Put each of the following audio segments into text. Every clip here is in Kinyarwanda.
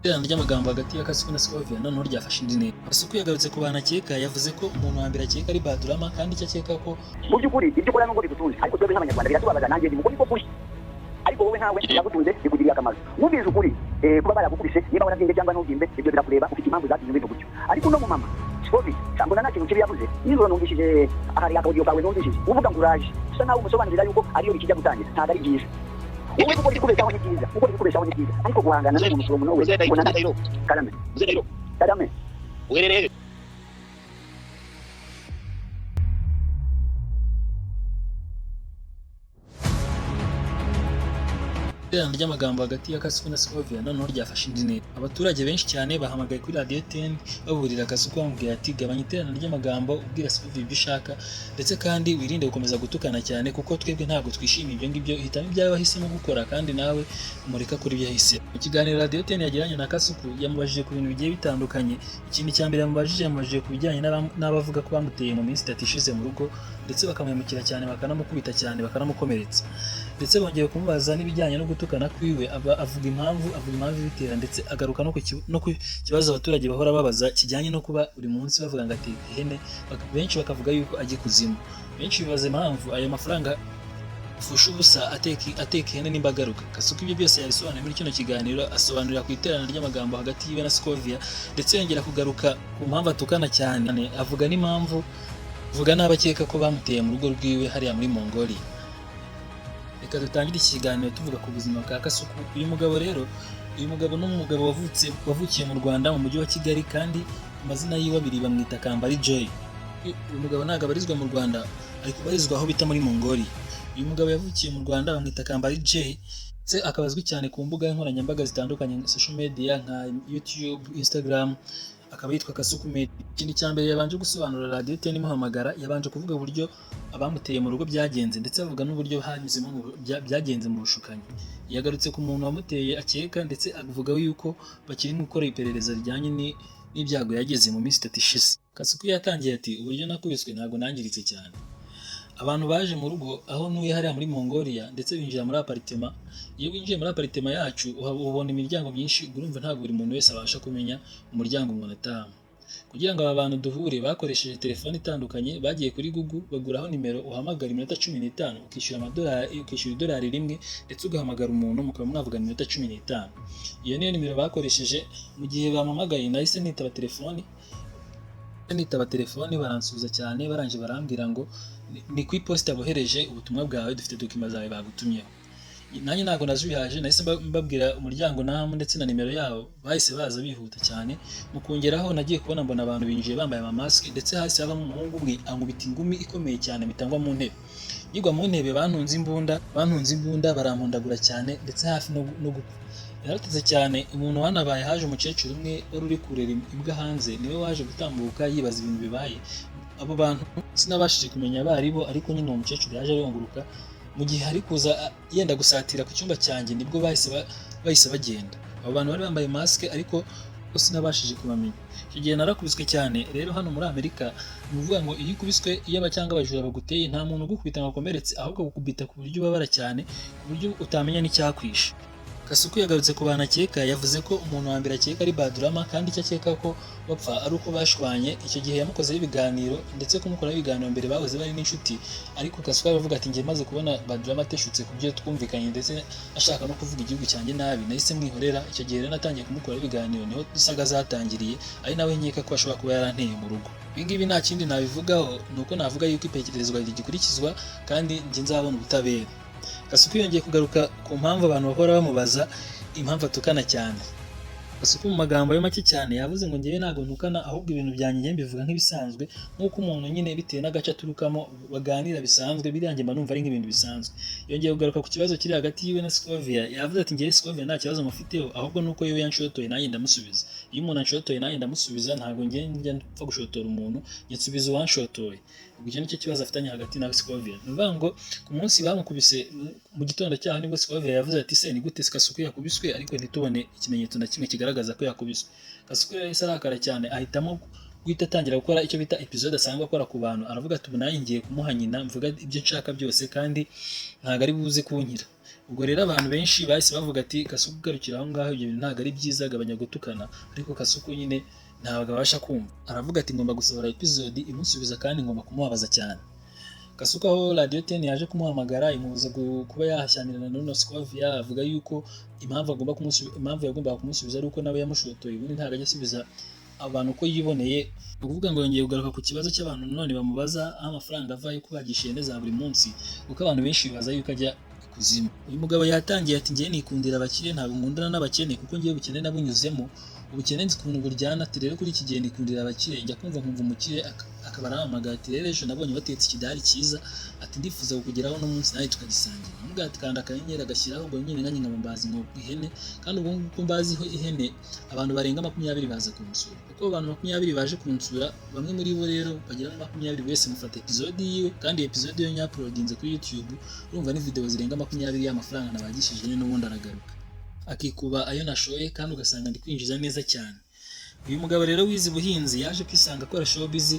Iterana ry'amagambo hagati ya Kasuku na Scovia noneho ryafashe indi ntera. Kasuku yagarutse ku bantu akeka, yavuze ko umuntu wa mbere akeka ari Badurama kandi icyo akeka ko mu by'ukuri ibyo ukora nubwo bigutunze ariko twebwe nk'abanyarwanda biratubabaza nanjye ndi mukuri ko kuri ariko wowe ntawe yagutunze bikugiriye akamaro wumvise ukuri kuba baragukubise niba warabyimbe cyangwa ntubyimbe ibyo birakureba ufite impamvu zatumye ibintu gutyo ariko no mu mama Scovia cyangwa nta kintu kibi yavuze nijoro numvishije ahari akaudio kawe numvishije uvuga ngo uraje usa nawe umusobanurira yuko ariyo bikijya gutangira ntabwo ari byiza wowe uko kubeshaho ni byiza uko kubeshaho ni byiza ariko guhangana n'umuntu uwo muntu wese ubona nta Karame Uherereye iterana ry'amagambo hagati ya Kasuku na Scovia noneho ryafashe indi ntera. Abaturage benshi cyane bahamagaye kuri Radio 10 baburira Kasuku bamubwira ati gabanya iterana ry'amagambo ubwira Scovia ibyo ushaka ndetse kandi wirinde gukomeza gutukana cyane kuko twebwe ntabwo twishimiye ibyo ngibyo, hitamo ibyawe wahisemo gukora kandi nawe umureka kuri ibyo yahise. Mu kiganiro Radio 10 yagiranye na Kasuku yamubajije ku bintu bigiye bitandukanye. Ikintu cya mbere yamubajije ku bijyanye n'abavuga ko bamuteye mu minsi 3 ishize mu rugo ndetse bakamuhemukira cyane bakanamukubita cyane bakanamukomeretsa ndetse bongeye kumubaza n'ibijyanye no gutukana kwiwe avuga impamvu bitera ndetse agaruka no ku kibazo abaturage bahora babaza kijyanye no kuba buri munsi bavuga ngo ateka ihene, benshi bakavuga yuko ajya kuzimu. Benshi bibaza impamvu ayo mafaranga fusha ubusa ateka ihene nimba agaruka. Kasuku ibyo byose yabisobanuye muri kino kiganiro, asobanurira ku iterana ry'amagambo hagati yiwe na Scovia ndetse yongera kugaruka ku mpamvu atukana cyane, avuga n'impamvu vuga n'abakeka ko bamuteye mu rugo rwiwe hariya muri Mongolia. Reka dutangire iki kiganiro tuvuga ku buzima bwa Kasuku. Uyu mugabo ni umugabo wavukiye mu Rwanda mu mujyi wa Kigali kandi amazina yiwe abiri bamwita Kambari Joy. Uyu mugabo ntabwo abarizwa mu Rwanda ariko abarizwa aho bita muri Mongolia. Uyu mugabo yavukiye mu Rwanda bamwita Kambari Joy ndetse akaba azwi cyane ku mbuga nkoranyambaga zitandukanye nka social media nka YouTube, Instagram, akaba yitwa Kasuku Media. Ikintu cya mbere yabanje gusobanura Radio 10 imuhamagara, yabanje kuvuga uburyo abamuteye mu rugo byagenze ndetse avuga n'uburyo hanyuzemo byagenze mu bushukanyi. Yagarutse ku muntu wamuteye akeka ndetse avuga yuko bakiri gukora iperereza rijyanye n'ibyago yageze mu minsi 3 ishize. Kasuku yatangiye ati uburyo nakubiswe ntabwo nangiritse cyane. Abantu baje mu rugo aho ntuye hariya muri Mongolia ndetse binjira muri apartment. Iyo winjiye muri apartment yacu ubona imiryango myinshi, urumva ntabwo buri muntu wese abasha kumenya umuryango umuntu atahamo. Kugira ngo aba bantu duhure bakoresheje telefone itandukanye, bagiye kuri Google baguraho nimero uhamagara iminota 15 ukishyura $1 rimwe ndetse ugahamagara umuntu mukaba mwavugana iminota 15. Iyo niyo nimero bakoresheje. Mu gihe bampamagaye nahise nitaba telefone baransubiza cyane barangije barambwira ngo ni ku iposita bohereje ubutumwa bwawe, dufite dokima zawe bagutumyeho. Nanjye ntabwo nazubihaje, nahise mbabwira umuryango namu ndetse na nimero yabo, bahise baza bihuta cyane. Mu kongeraho nagiye kubona mbona abantu binjiye bambaye amamasike ndetse hasi havamo umuhungu umwe ankubita ingumi ikomeye cyane bitangwa mu ntebe. Yigwa mu ntebe bantunze imbunda barampondagura cyane ndetse hafi no gupfa. Yarateze cyane. Umuntu wanabaye haje umukecuru umwe wari uri kurera imbwa hanze, niwe waje gutambuka yibaza ibintu bibaye. Abo bantu sinabashije kumenya abaribo ariko nyine uwo mukecuru yaje arunguruka. Mu gihe hari kuza yenda gusatira ku cyumba cyanjye nibwo bahise bagenda. Abo bantu bari bambaye maske ariko sinabashije kubamenya. Icyo gihe narakubiswe cyane. Rero hano muri Amerika ni ukuvuga ngo iyo ukubiswe cyangwa abajura baguteye nta muntu ugukubita ngo akomeretse, ahubwo gukubita ku buryo ubabara cyane ku buryo utamenya n'icyakwishe. Kasuku yagarutse ku bantu akeka, yavuze ko umuntu wa mbere akeka ari Badurama kandi icyo akeka ko bapfa ari uko bashwanye. Icyo gihe yamukozeho ibiganiro ndetse kumukoraho ibiganiro mbere bahoze bari n'inshuti, ariko Kasuku aravuga ati njye maze kubona Badurama ateshutse ku byo twumvikanye ndetse ashaka no kuvuga igihugu cyanjye nabi nahise mwihorera. Icyo gihe rero natangiye kumukoraho ibiganiro, niho dusaga zatangiriye, ari nawe nkeka ko ashobora kuba yaranteye mu rugo. Ibi ngibi nta kindi nabivugaho, nuko navuga yuko ipekerezwa rigikurikizwa kandi njye nzabona ubutabera. Kasuku yongeye kugaruka ku mpamvu abantu bahora bamubaza impamvu atukana cyane. Kasuku mu magambo yo make cyane yavuze ngo ngewe ntabwo ntukana, ahubwo ibintu byanjye mbivuga nk'ibisanzwe nk'uko umuntu nyine bitewe n'agace aturukamo baganira bisanzwe, birangiye mba numva ari nk'ibintu bisanzwe. Yongeye kugaruka ku kibazo kiri hagati yiwe na Scovia. Yavuze ati ngewe Scovia nta kibazo mufiteho, ahubwo nuko yewe yanshotoye nanjye ndamusubiza. Iyo umuntu anshotoye nanjye ndamusubiza, ntabwo njya mpfa gushotora umuntu, njye nsubiza uwanshotoye. Ubwo icyo nicyo kibazo afitanye hagati na Scovia. Ni ukuvuga ngo ku munsi bamukubise mu gitondo cyaho nibwo Scovia yavuze ati se ni gute Kasuku yakubiswe ariko ntitubone ikimenyetso na kimwe kigaragaza ko yakubiswe. Kasuku yahise arakara cyane ahitamo guhita atangira gukora icyo bita episode asanzwe akora ku bantu. Aravuga ati ubu nanjye ngiye kumuha nyina mvuga ibyo nshaka byose kandi ntabwo ari buze kunkira. ubwo rero abantu benshi bahise bavuga ati Kasuku garukira aho ngaho, ibyo bintu ntabwo ari byiza, gabanya gutukana. Ariko Kasuku nyine ntabwo abasha kumva, aravuga ati ngomba gusohora episode imusubiza kandi ngomba kumubabaza cyane. Kasuku aho Radio 10 yaje kumuhamagara imubuza kuba yahashyamirana na Scovia, avuga yuko impamvu yagombaga kumusubiza ari uko nawe yamushotoye, ubundi ntabwo ajya asubiza abantu uko yiboneye. Ukuvuga ngo yongeye kugaruka ku kibazo cy'abantu none bamubaza aho amafaranga ava yo kubagisha ihene za buri munsi, kuko abantu benshi bibaza yuko ajya ikuzimu. Uyu mugabo yatangiye ati ngiye nikundira abakire, ntabwo nkundana n'abakene kuko ngiye ubukene nabunyuzemo, ubukene nzi ukuntu buryana. Ati rero kuri iki gihe nikundira abakire, njya kumva nkumva umukire akaba arahamagara ati rero ejo nabonye batetse ikidari cyiza, ati ndifuza kukugeraho no munsi nawe tukagisangira. Amubwira ati kanda akanyenyeri agashyiraho, ubwo nyine nanjye nkambazi ngo ihene, kandi ubwo nguko mbaziho ihene abantu barenga 20 baza kunsura. Kuko abantu 20 baje kunsura, bamwe muri bo rero bagera na 20 wese mufata episode yiwe, kandi episode yo nyaploadinze kuri YouTube, urumva ni video zirenga 20 y'amafaranga nabagishije n'ubundi aragaruka akikuba ayo nashoye, kandi ugasanga ndi kwinjiza neza cyane. Uyu mugabo rero wize ubuhinzi yaje kwisanga akora showbiz,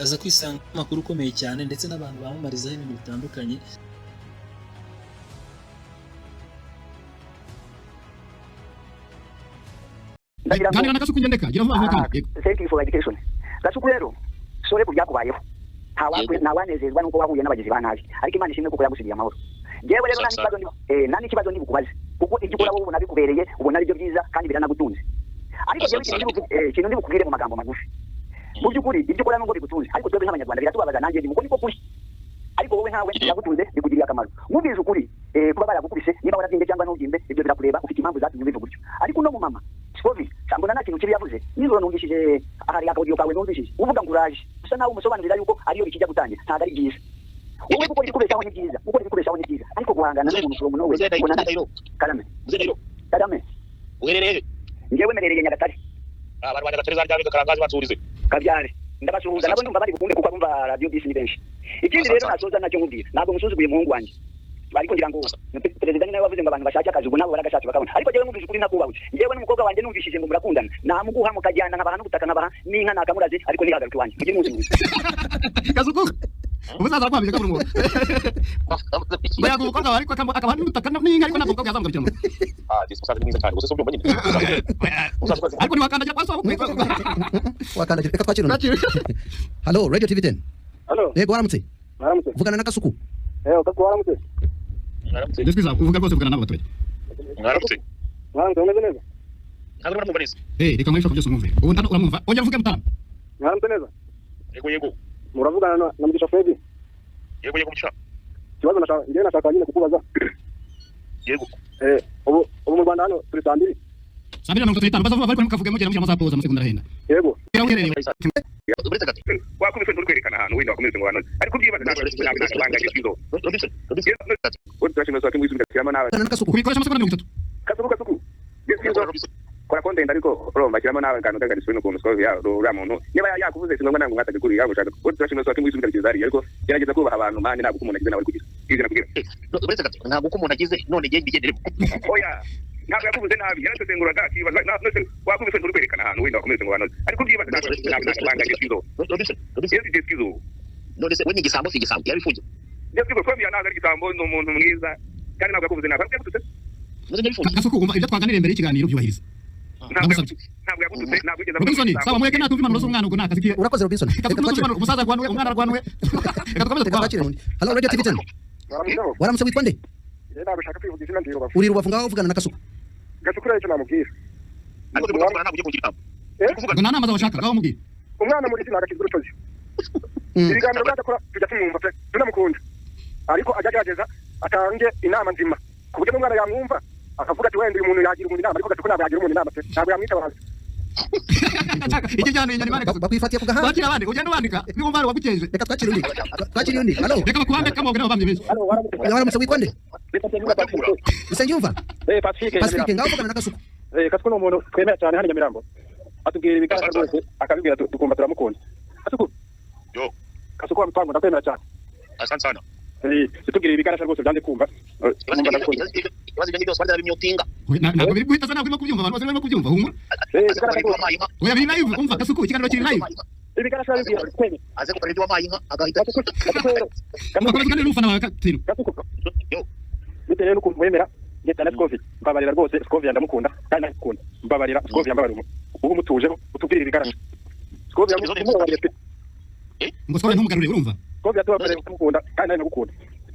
aza kwisanga amakuru ukomeye cyane, ndetse n'abantu bamumarizaho ibintu bitandukanye. Kandi na Kasuku ngendeka gira vuba vuba. Thank you for education. Kasuku rero sore ku byakubayeho ntawanezezwa nuko wahuye n'abagizi ba nabi, ariko Imana ishimwe kuko yagusigiye amahoro. Jewe rero nani kibazo ndi bukubaze, kuko ibyo ukora wowe nabikubereye ubona ari byo byiza kandi biranagutunze. Ariko jewe ikintu ndi bukubwire mu magambo magufi, mu by'ukuri ibyo ukora nubwo bigutunze, ariko twebwe nk'abanyarwanda biratubabaza, nanjye ndi mukuri ko kuri, ariko wowe ntawe yagutunze bikugiriye akamaro. Mubwize ukuri kuba baragukubise, niba warazinze cyangwa ntugimbe, ibyo birakureba, ufite impamvu zatumye ubivuga gutyo. Ariko no mu mama Scovi cyangwa nta kintu kibi yavuze, nizo numvishije ahari akaudio kawe numvishije uvuga ngo uraje, gusa nawe umusobanurira yuko ariyo bikijya gutangira, ntabwo ari byiza. Wowe gukora ibikubeshaho ni byiza, ariko guhangana n'umuntu from nowhere Karame uherereye ngewe merereye Nyagatare. abantu ba Nyagatare zarya biga karangazi batsurize Kabyare ndabasuhuza, nabo ndumva bari bukunde kuko bumva Radio DC ni benshi. Ikindi rero nasoza nacyo nkubwira, ntabwo musuzuguye umuhungu wanjye, ariko ngira ngo perezida nawe wavuze ngo abantu bashaka akazi, ubu nabo baragashatse bakabona. Ariko jewe numvise ukuri nakubawe, ngewe n'umukobwa wanjye numvishije ngo murakundana, namuguha mukajyana nkabaha n'ubutaka nkabaha n'inka nakamuraze, ariko ntihagaruke wanjye mugire umunsi mwiza. Kasuku umusaza kwambije kaburungu bayago umukobwa ariko akaba n'ubutaka n'inka, ariko ntabwo umukobwa yazamugabira mu umusaza mwiza cyane gusa byumva nyine ariko ni wakandagira kwa so wakandagira. Reka twakira. Hello Radio TV 10. Hello. Yego waramutse. Waramutse. Vugana na Kasuku. Kasuku waramutse. mwaramutse ndetse uvuga rwose vugana n'abaturage. mwaramutse umeze neza. ntabwo uramwumva neza. Reka mwifashe byose mwumve. Ubu ndano uramwumva. Ongera uvuge mutara. Mwaramutse neza. yego Muravugana na Mugisha Fred. yego mugisha. Kibazo nashaka nyine kukubaza. yego ubu mu Rwanda hano turi sambiri. Sambiri na 35 bazavuga bari kuvuga mugera mu masaha pause amasegonda arahenda. Yego. Uherereye uretse gato wakomeze no kwerekana ahantu wenda wakomeze ngo hano, ariko byibaza ntabwo bangaje kwizo turashimira twake mwizumira kirama nawe Vugana na Kasuku. kubikoresha amasegonda 30. Kasuku kora content ariko urumva kirama nawe ngano gagadiswe no kuntu Scovia ura muntu niba yakuvuze singo ndango ngataje kuri yago shaka ko turashimira twake mwizumira kizari, ariko gerageza kubaha abantu manje ntabwo umuntu agize nawe kugira izina kugira uretse gato ntabwo uko umuntu agize none ngiye mbigenderemo. oya ntabwo yakuvuze nabi yaratenguraga akibaza nose wakuvuze no kwerekana ahantu wenda wakomeze ngo hano, ariko byibaza ntabwo bangaje kwizo none se we ni igisambo si igisambo yabifunze Ndetse Scovia ntabwo ari igisambo, ni umuntu mwiza kandi ntabwo yakuvuze nabi, yakututse none yabifunze. Kasuku umva ibyo twaganiriye imbere y'ikiganiro byubahiriza. ntabwo yakututse ntabwo igeza Robinson sawa mweke natumva impanuro z'umwana ubwo nakazi kiye. Urakoze Robinson. Reka twakira. Umusaza rwanwe umwana rwanwe. Reka Reka twakira undi. Hello Radio TV 10. Waramutse witwa nde? ntabwo ushaka kwivuga izina ndi Rubavu. Uri Rubavu ngaho uvugana na Kasuku. Kasuku rero icyo namubwira, ariko kuvuga ntabwo ugiye kugira Ngo nta nama zabashaka gaho mubwira. umwana muri izina agakizwa urutozi. Ibiganiro byadakora tujya tumwumva pe tunamukunda, ariko ajya agerageza atange inama nzima ku buryo umwana yamwumva akavuga ati wenda uyu muntu yagira umuntu inama, ariko Kasuku ntabwo yagira umuntu inama pe, ntabwo yamwita abahanzi. Iki cyane inyani bane Kasuku. Bakwifatiye ku gahanga. Bakira abandi ugenda wandika niba umwana wagukeje. Reka twakira undi. Twakira undi. Hello. Reka bakuhambe kamubwira abamye benshi. Waramutse witwa nde? Usengiyumva. Pacifique Pacifique ngaho uvugana na Kasuku. Kasuku ni umuntu twemera cyane hano Nyamirambo, atubwira ibigaragara rwose akabibwira tukumva turamukunda. Kasuku yo Kasuku wamupango ndakwemera cyane. asante sana. Tubwira ibigaragara rwose byanze kumva. Ibaze ibyo byose bari imyotinga Ntabwo biri guhita sana urimo kubyumva abantu bose barimo kubyumva humura. Oya biri live umva Kasuku ikiganiro kiri live. Ibigaragara bibwira twemera. aze ko perezida wa mayinka agahita Umva kandi n'ufana wa Katino. Kasuku yo bitewe n'ukuntu wemera ngeta na Scovia mbabarira rwose Scovia ndamukunda kandi ndamukunda mbabarira Scovia mbabarira ubu mutujeho utubwirira ibigarasha Scovia mumubarira pe ngo Scovia ntumugarure urumva Scovia tubabarira kumukunda kandi ndagukunda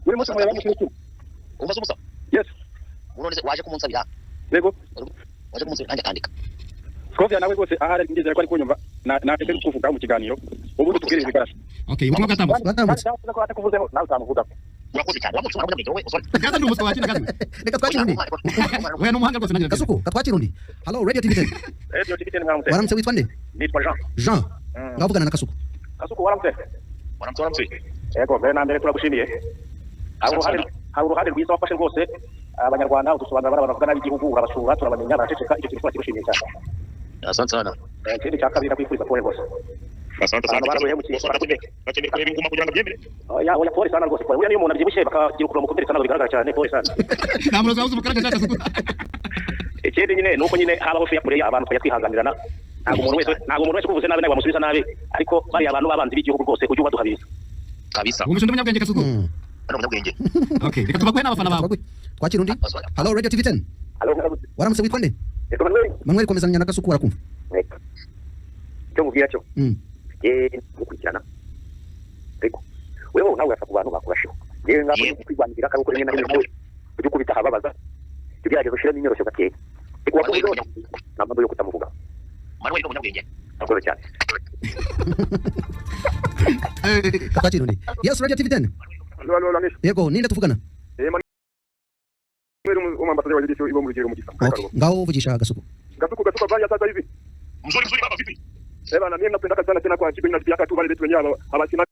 uri musa mu yabantu cy'uko umva umusa yes urone waje kumunsabira yego waje kumunsabira kandi akandika Scovia nawe rwose ahari ngeze ko ari kunyumva na tete kuvuga mu kiganiro ubu tubwirira ibigarasha okay ubutumwa bwatambutse ko atakuvuzeho nawe utamuvuga urakoze cyane wamutse uramenya wowe usore gaza ndi umuswa wakina gaza reka twakira undi wewe n'umuhanga rwose nanjye Kasuku katwakira undi hello radio TV 10 radio TV 10 ngamutse waramutse witwa nde nitwa Jean Jean ngavugana na Kasuku waramutse yego mbere na mbere turagushimiye hari uruhande rwiza wafashe rwose abanyarwanda udusobanura baravuga nabi igihugu urabasura turabamenya baraceceka icyo kintu twakigushimiye cyane asante sana ikindi cya kabiri nakwifuriza pole rwose asante sana bakeneye kureba inguma kugira ngo byemere oya pole sana rwose pole uya niyo umuntu abyibushye bakagira ukuguru mukomeretsa ntabwo bigaragara cyane pole sana nta murozi wabuze umukara cyane Kasuku ikindi nyine nuko nyine habaho fair play abantu twajya twihanganirana ntabwo umuntu wese kuvuze nabi nawe wamusubiza nabi ariko bari abantu babanzi b'igihugu rwose ujye ubaduhabiriza kabisa umushinga umunyabwenge Kasuku ari umunyabwenge okay reka tubakwe n'abafana bawe twakira undi hello radio TV 10 waramutse witwa nde Manuel komezanya na Kasuku warakumva cyo mubwira cyo gukurikirana ariko wewe nawe urasa ku bantu bakurashiho yewe ngabo kwigwanira kandi uko rimwe na rimwe ujye kubita hababaza tugerageza ushira n'inyoroshyo gakeya ariko wakuvuga ntabwo yo kutamuvuga Manuel umunyabwenge akoze cyane twakira undi yes radio TV 10 yego ninde tuvugana umambasaderi wa JDC ibo mu rugero mu gisa ngaho uvugisha Kasuku bali sasa hivi mzuri baba vipi na mimi napenda sana kwa kitu inatia tu wale wetu wenyewe abakina